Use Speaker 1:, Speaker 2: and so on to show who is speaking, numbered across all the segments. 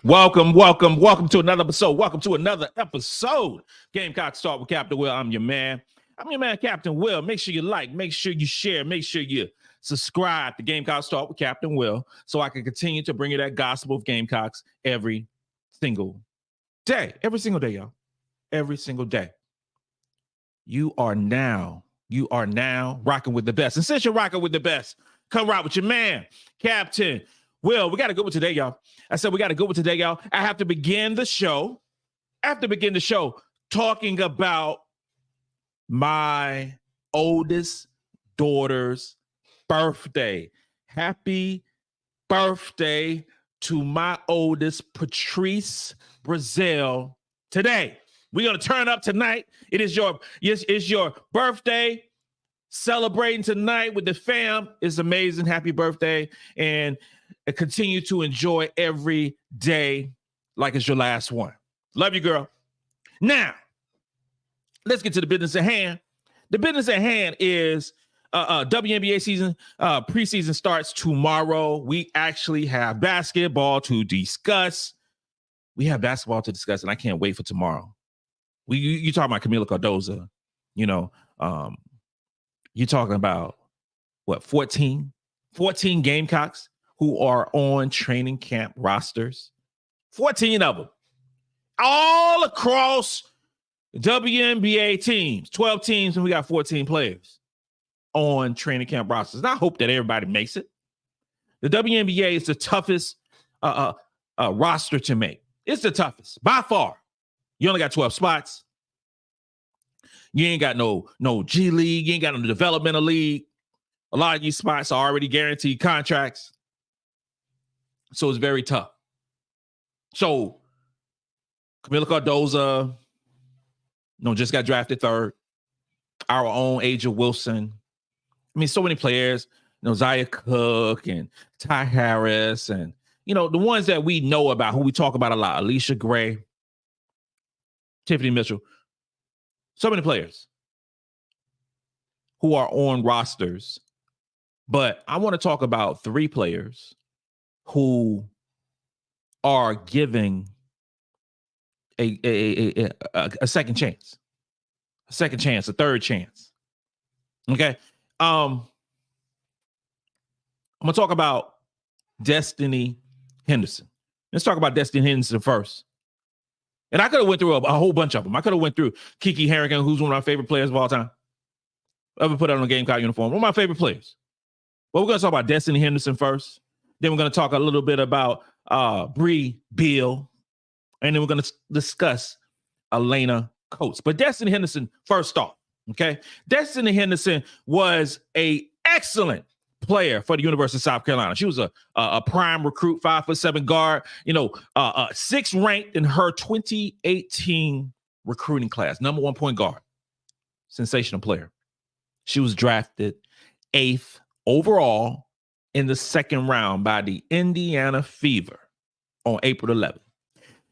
Speaker 1: Welcome to another episode. Gamecocks Talk with Captain Will. I'm your man, Captain Will. Make sure you like, make sure you share, make sure you subscribe to Gamecocks Talk with Captain Will so I can continue to bring you that gospel of Gamecocks every single day. Every single day, y'all. Every single day. You are now rocking with the best. And since you're rocking with the best, come rock with your man, Captain Will. We got to go with today, y'all. I said we got to go with today, y'all. I have to begin the show. Talking about my oldest daughter's birthday. Happy birthday to my oldest, Patrice Brazil, today. We're going to turn up tonight. It's your birthday. Celebrating tonight with the fam is amazing. Happy birthday. And continue to enjoy every day like it's your last one. Love you, girl. Now, let's get to the business at hand. The business at hand is WNBA season. Preseason starts tomorrow. We actually have basketball to discuss. And I can't wait for tomorrow. You talking about Kamilla Cardoza, you're talking about what, 14 Gamecocks who are on training camp rosters, 14 of them, all across WNBA teams, 12 teams, and we got 14 players on training camp rosters. And I hope that everybody makes it. The WNBA is the toughest roster to make. It's the toughest by far. You only got 12 spots. You ain't got no G League. You ain't got no developmental league. A lot of these spots are already guaranteed contracts. So it's very tough. So Kamilla Cardoza, just got drafted third. Our own Aja Wilson. I mean, so many players, Zaya Cook and Ty Harris and, the ones that we know about, who we talk about a lot, Alicia Gray, Tiffany Mitchell. So many players who are on rosters. But I want to talk about 3 players who are giving a second chance, a third chance. Okay. I'm going to talk about Destanni Henderson. Let's talk about Destanni Henderson first. And I could have went through a whole bunch of them. I could have went through Kiki Harrington, who's one of my favorite players of all time. Ever put on a Gamecock uniform. One of my favorite players. But we're going to talk about Destanni Henderson first. Then we're going to talk a little bit about Bri Bill. And then we're going to discuss Alaina Coates. But Destanni Henderson, first off, okay? Destanni Henderson was an excellent player for the University of South Carolina. She was a prime recruit, 5'7" guard, 6th ranked in her 2018 recruiting class, number 1 point guard. Sensational player. She was drafted 8th overall in the 2nd round by the Indiana Fever on April 11th.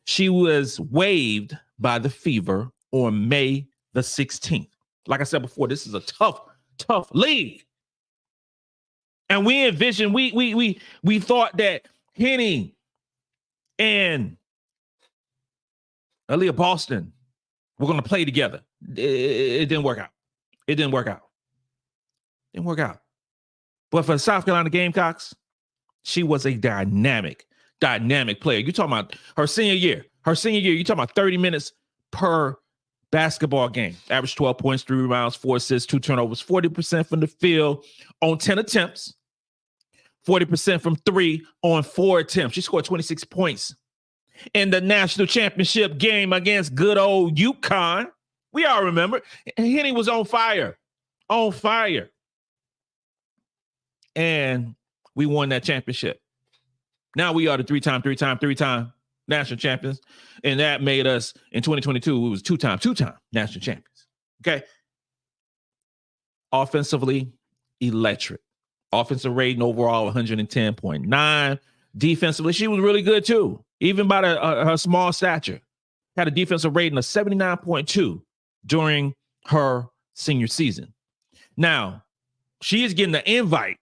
Speaker 1: She was waived by the Fever on May the 16th. Like I said before, this is a tough league. And we envisioned, we thought that Henny and Aaliyah Boston were going to play together. It didn't work out. Didn't work out. But for the South Carolina Gamecocks, she was a dynamic player. You're talking about her senior year, you're talking about 30 minutes per basketball game. Average 12 points, 3 rebounds, 4 assists, 2 turnovers, 40% from the field on 10 attempts. 40% from 3 on 4 attempts. She scored 26 points in the national championship game against good old UConn. We all remember. Henny was on fire. And we won that championship. Now we are the three-time national champions. And that made us, in 2022, it was two-time national champions. Okay? Offensively, electric. Offensive rating overall 110.9. Defensively, she was really good too, even by her small stature. Had a defensive rating of 79.2 during her senior season. Now, she is getting the invite.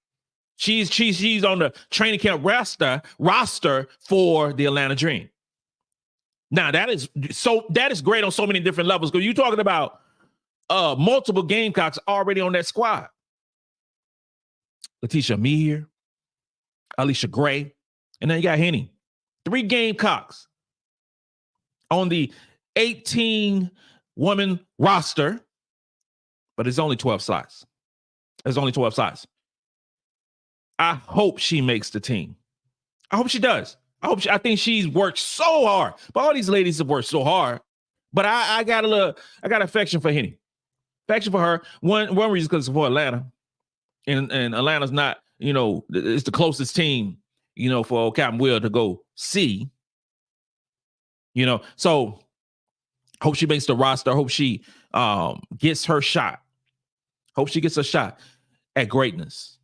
Speaker 1: She's on the training camp roster for the Atlanta Dream. Now that is great on so many different levels because you're talking about multiple Gamecocks already on that squad. Letitia Meir, Alicia Gray, and then you got Henny. 3 Gamecocks on the 18-woman roster, but it's only 12 slots. There's only 12 slots. I hope she makes the team. I hope she does. I think she's worked so hard. But all these ladies have worked so hard. But I got affection for Henny. Affection for her. One reason because for Atlanta. And Atlanta's not, it's the closest team, for Captain Will to go see. So hope she makes the roster. Hope she gets her shot. Hope she gets a shot at greatness.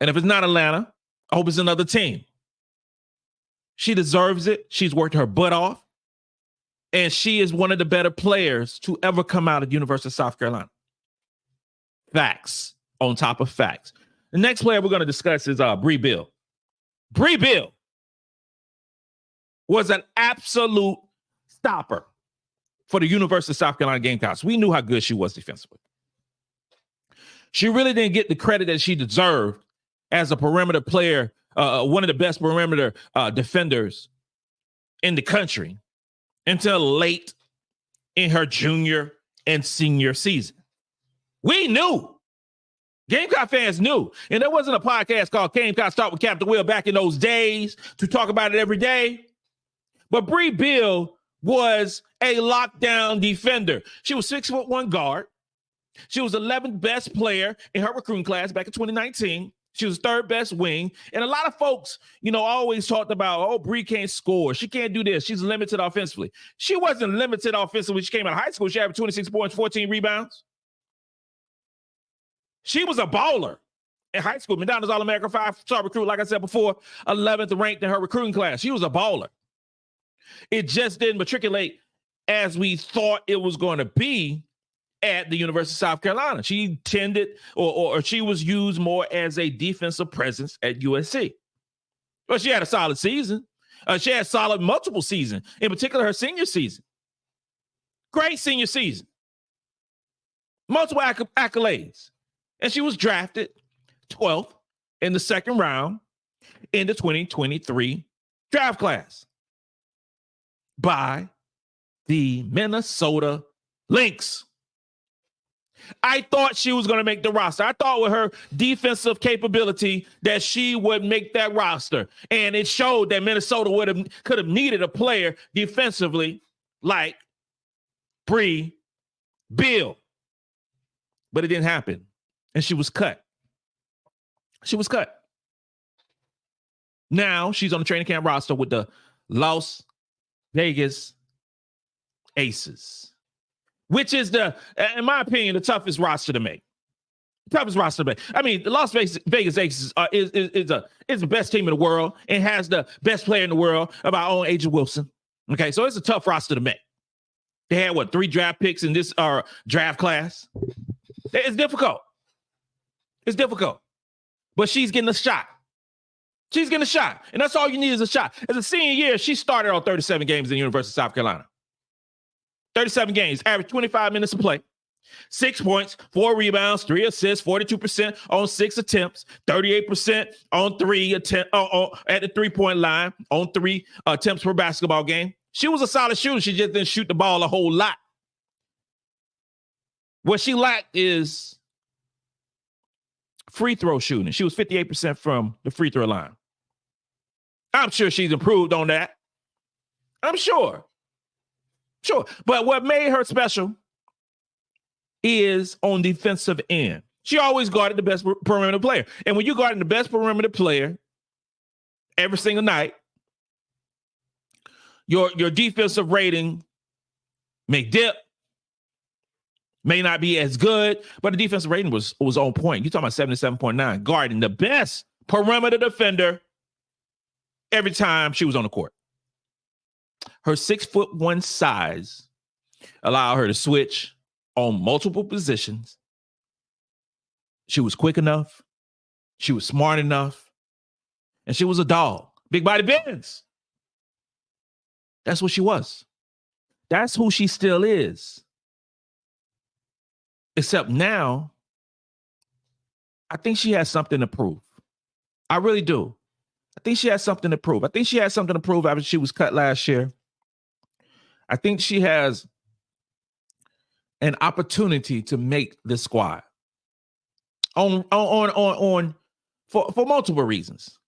Speaker 1: And if it's not Atlanta, I hope it's another team. She deserves it. She's worked her butt off. And she is one of the better players to ever come out of the University of South Carolina. Facts on top of facts. The next player we're going to discuss is Bri Bill. Bri Bill was an absolute stopper for the University of South Carolina Gamecocks. We knew how good she was defensively. She really didn't get the credit that she deserved as a perimeter player, one of the best perimeter defenders in the country until late in her junior and senior season. We knew. Gamecock fans knew. And there wasn't a podcast called Gamecocks Talk with Captain Will back in those days to talk about it every day. But Bri Bill was a lockdown defender. She was 6'1" guard. She was 11th best player in her recruiting class back in 2019. She was 3rd best wing. And a lot of folks, always talked about, Bri can't score. She can't do this. She's limited offensively. She wasn't limited offensively. She came out of high school. She averaged 26 points, 14 rebounds. She was a baller in high school. McDonald's All-American 5-star recruit, like I said before, 11th ranked in her recruiting class. She was a baller. It just didn't matriculate as we thought it was going to be at the University of South Carolina. She tended, or she was used more as a defensive presence at USC. But she had a solid season. She had solid multiple seasons, in particular her senior season. Great senior season. Multiple accolades. And she was drafted 12th in the 2nd round in the 2023 draft class by the Minnesota Lynx. I thought she was going to make the roster. I thought with her defensive capability that she would make that roster. And it showed that Minnesota could have needed a player defensively like Brea Beal. But it didn't happen. And she was cut. She was cut. Now she's on the training camp roster with the Las Vegas Aces, which is in my opinion, the toughest roster to make. Toughest roster to make. I mean, the Las Vegas Aces is the best team in the world and has the best player in the world of our own Agent Wilson. Okay, so it's a tough roster to make. They had 3 draft picks in this draft class. It's difficult. It's difficult. But she's getting a shot. She's getting a shot. And that's all you need is a shot. As a senior year, she started on 37 games in the University of South Carolina. 37 games, average 25 minutes of play. 6 points, 4 rebounds, 3 assists, 42% on 6 attempts, 38% on 3 attempts at the 3-point line on 3 attempts per basketball game. She was a solid shooter. She just didn't shoot the ball a whole lot. What she lacked is free throw shooting. She was 58% from the free throw line. I'm sure she's improved on that. I'm sure. Sure. But what made her special is on defensive end. She always guarded the best perimeter player. And when you guarding the best perimeter player every single night, your defensive rating may dip, may not be as good, but the defensive rating was on point. You're talking about 77.9, guarding the best perimeter defender every time she was on the court. Her 6'1" size allowed her to switch on multiple positions. She was quick enough. She was smart enough. And she was a dog. Big body bends. That's what she was. That's who she still is. Except now, I think she has something to prove. I really do. I think she has something to prove. I think she has something to prove after she was cut last year. I think she has an opportunity to make this squad for multiple reasons.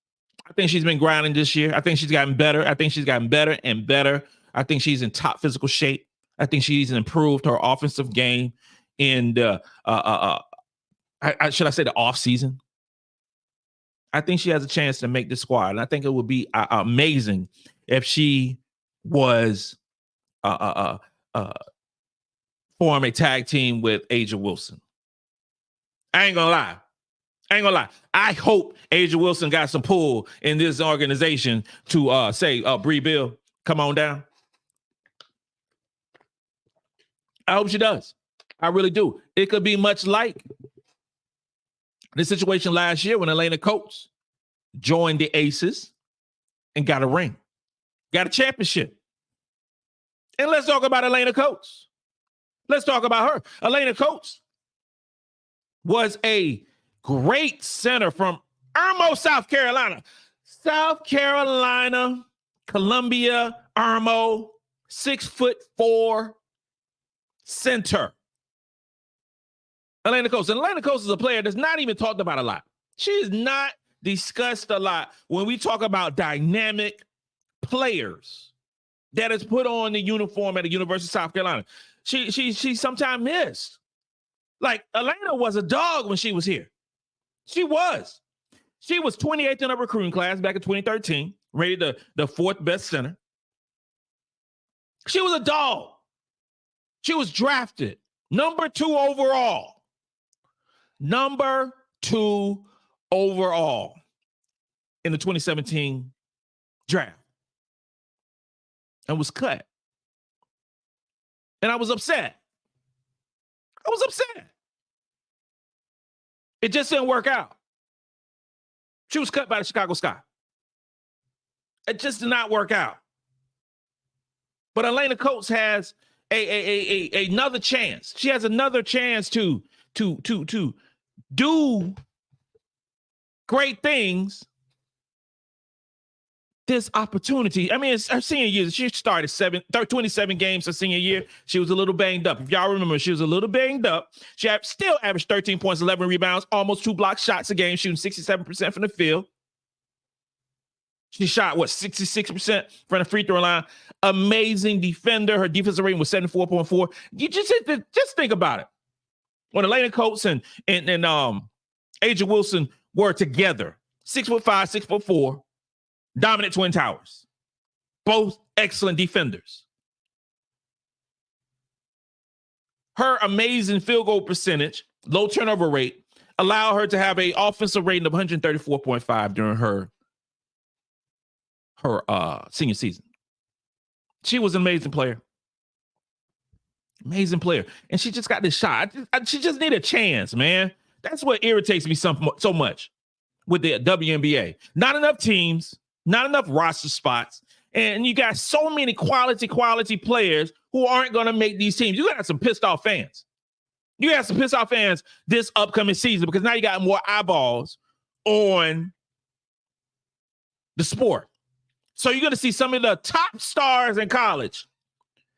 Speaker 1: I think she's been grinding this year. I think she's gotten better. I think she's gotten better and better. I think she's in top physical shape. I think she's improved her offensive game in the should I say the off season. I think she has a chance to make the squad, and I think it would be amazing if she was form a tag team with Adhel Wilson. I ain't gonna lie. I hope Adhel Wilson got some pull in this organization to say, Bri Bill, come on down. I hope she does. I really do. It could be much like the situation last year when Alaina Coates joined the Aces and got a ring, got a championship. And let's talk about Alaina Coates. Let's talk about her. Alaina Coates was a great center from Irmo, South Carolina. South Carolina, Columbia, Irmo, 6'4" center. Alaina Coates. And Alaina Coates is a player that's not even talked about a lot. She is not discussed a lot when we talk about dynamic players that is put on the uniform at the University of South Carolina. She sometimes missed. Like, Alaina was a dog when she was here. She was 28th in her recruiting class back in 2013, rated the fourth best center. She was a dog. She was drafted number 2 overall. Number 2 overall in the 2017 draft. And was cut. And I was upset. It just didn't work out. She was cut by the Chicago Sky. It just did not work out. But Alaina Coates has another chance. She has another chance to do great things. This opportunity. I mean, it's her senior year. She started 27 games her senior year. She was a little banged up. If y'all remember, she was a little banged up. She still averaged 13 points, 11 rebounds, almost 2 block shots a game, shooting 67% from the field. She shot, 66% from the free throw line. Amazing defender. Her defensive rating was 74.4. You just think about it. When Alaina Coates and Adhel Wilson were together, 6'5", 6'4", dominant Twin Towers. Both excellent defenders. Her amazing field goal percentage, low turnover rate, allow her to have an offensive rating of 134.5 during her senior season. She was an amazing player. Amazing player. And she just got this shot. She just need a chance, man. That's what irritates me so much with the WNBA. Not enough teams, not enough roster spots, and you got so many quality players who aren't going to make these teams. You got some pissed off fans. You got some pissed off fans this upcoming season because now you got more eyeballs on the sport. So you're going to see some of the top stars in college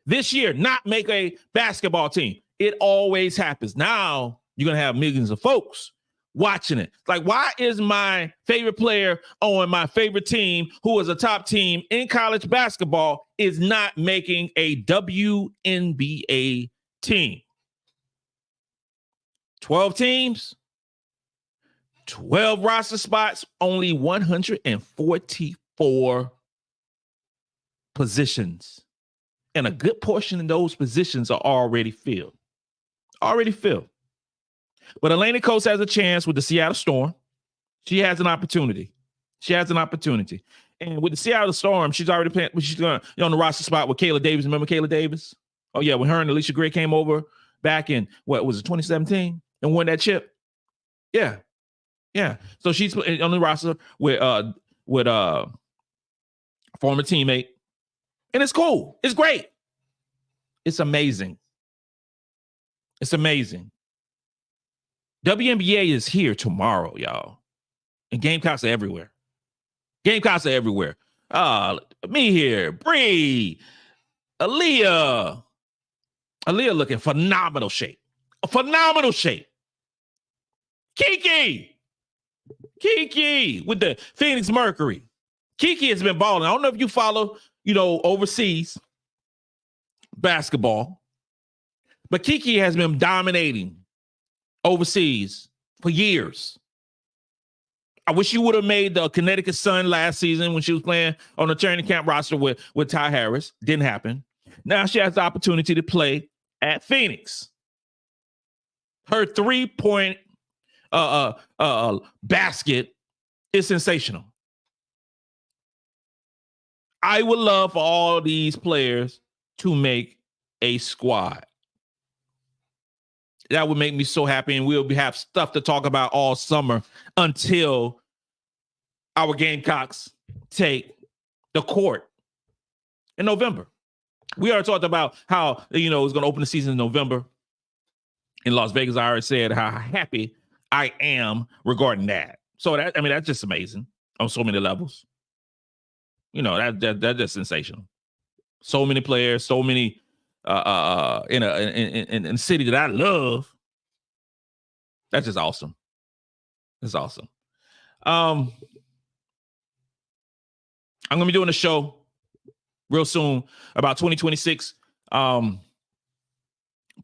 Speaker 1: this year not make a basketball team. It always happens. Now you're going to have millions of folks watching it. Like, why is my favorite player on my favorite team, who is a top team in college basketball, is not making a WNBA team? 12 teams, 12 roster spots, only 144 positions. And a good portion of those positions are already filled. But Alaina Coates has a chance with the Seattle Storm. She has an opportunity. And with the Seattle Storm, she's already playing. She's going on the roster spot with Kayla Davis. Remember Kayla Davis? Oh yeah, when her and Alicia Gray came over back in 2017 and won that chip. Yeah. So she's on the roster with former teammate And it's cool. It's great. It's amazing. It's amazing. WNBA is here tomorrow, y'all. And Gamecocks are everywhere. Gamecocks are everywhere. Me here, Bree, Aaliyah looking phenomenal shape. A phenomenal shape. Kiki with the Phoenix Mercury. Kiki has been balling. I don't know if you follow, overseas basketball, but Kiki has been dominating overseas for years. I wish you would have made the Connecticut Sun last season when she was playing on the training camp roster with Ty Harris. Didn't happen. Now she has the opportunity to play at Phoenix. Her 3-point basket is sensational. I would love for all these players to make a squad. That would make me so happy, and we'll have stuff to talk about all summer until our Gamecocks take the court in November. We already talked about how, it's going to open the season in November in Las Vegas. I already said how happy I am regarding that. So that's just amazing on so many levels. That's just sensational. So many players, so many in a city that I love. That's just awesome. That's awesome. I'm gonna be doing a show real soon about 2026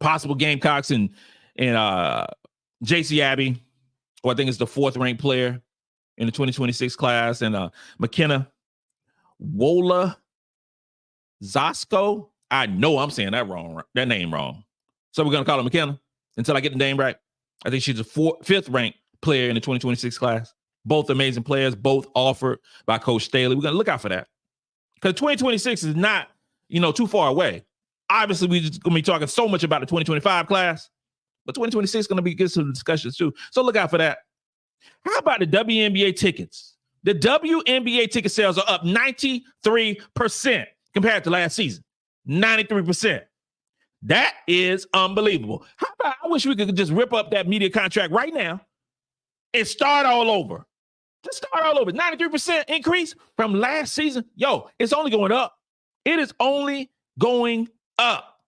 Speaker 1: possible Gamecocks and JC Abbey, who I think is the 4th ranked player in the 2026 class, and McKenna Wola Zosco. I know I'm saying that name wrong. So we're going to call her McKenna until I get the name right. I think she's a 5th ranked player in the 2026 class. Both amazing players, both offered by Coach Staley. We're going to look out for that because 2026 is not, too far away. Obviously, we're just going to be talking so much about the 2025 class, but 2026 is going to be good some discussions too. So look out for that. How about the WNBA tickets? The WNBA ticket sales are up 93% compared to last season. 93%. That is unbelievable. How about, I wish we could just rip up that media contract right now and start all over. Just start all over. 93% increase from last season. Yo, it's only going up. It is only going up.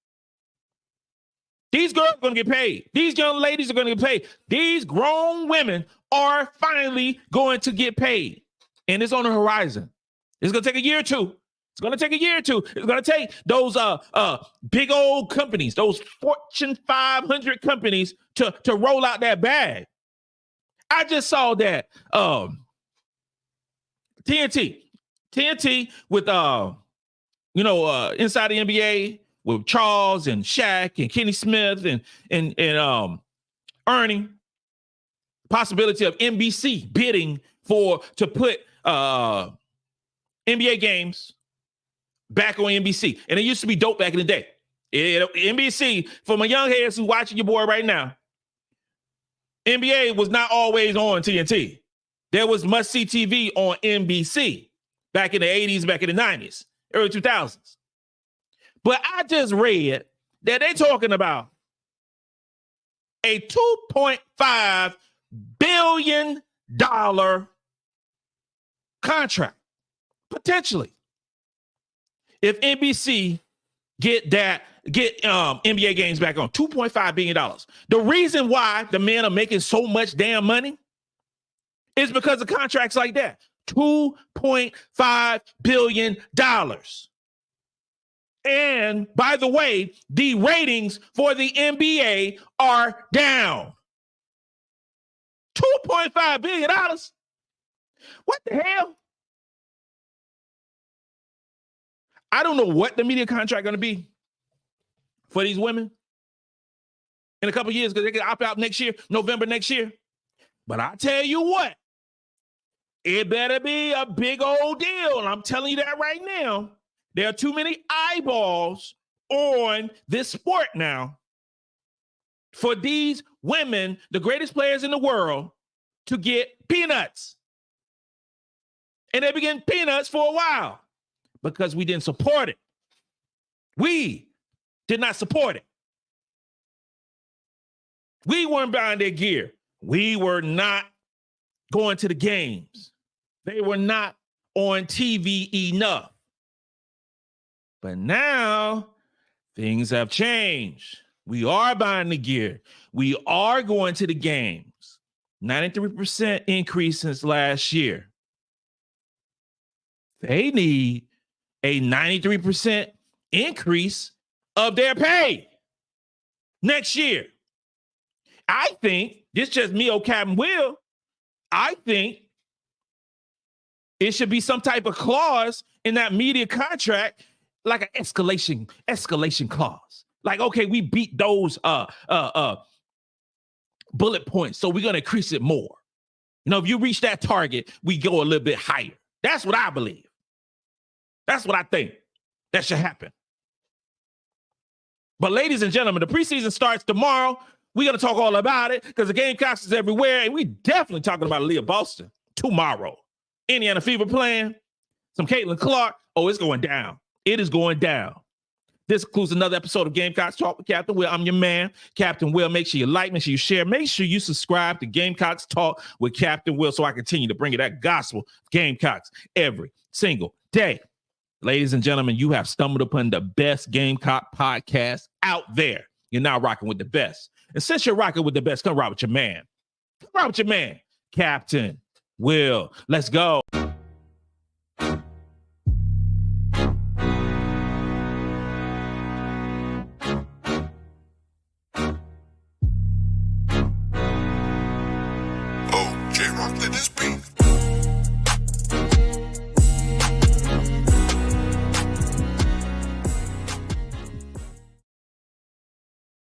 Speaker 1: These girls are going to get paid. These young ladies are going to get paid. These grown women are finally going to get paid. And it's on the horizon. It's going to take a year or two. It's going to take a year or two. It's going to take those big old companies, those Fortune 500 companies to roll out that bag. I just saw that TNT with inside the NBA with Charles and Shaq and Kenny Smith and Ernie. Possibility of NBC bidding to put NBA games back on NBC. And it used to be dope back in the day. NBC, for my young heads who watching your boy right now, NBA was not always on TNT. There was must-see TV on NBC back in the 80s, back in the 90s, early 2000s. But I just read that they're talking about a $2.5 billion contract, potentially, if NBC get NBA games back on. $2.5 billion. The reason why the men are making so much damn money is because of contracts like that. $2.5 billion. And by the way, the ratings for the NBA are down. $2.5 billion. What the hell? I don't know what the media contract going to be for these women in a couple of years because they can opt out next year, November next year. But I tell you what, it better be a big old deal. And I'm telling you that right now. There are too many eyeballs on this sport now for these women, the greatest players in the world, to get peanuts. And they've been getting peanuts for a while because we didn't support it. We did not support it. We weren't buying their gear. We were not going to the games. They were not on TV enough. But now things have changed. We are buying the gear. We are going to the games. 93% increase since last year. They need a 93% increase of their pay next year. I think, this is just me, Captain Will, I think it should be some type of clause in that media contract, like an escalation clause. Like, okay, we beat those bullet points, so we're going to increase it more. You know, if you reach that target, we go a little bit higher. That's what I believe. That's what I think that should happen. But ladies and gentlemen, the preseason starts tomorrow. We're going to talk all about it because the Gamecocks is everywhere, and we definitely talking about Leah Bolstered tomorrow. Indiana Fever playing, some Caitlin Clark. Oh, it's going down. It is going down. This concludes another episode of Gamecocks Talk with Captain Will. I'm your man, Captain Will. Make sure you like, make sure you share, make sure you subscribe to Gamecocks Talk with Captain Will so I continue to bring you that gospel of Gamecocks every single day. Ladies and gentlemen, you have stumbled upon the best Gamecock podcast out there. You're now rocking with the best. And since you're rocking with the best, come rock with your man. Come rock with your man, Captain Will. Let's go.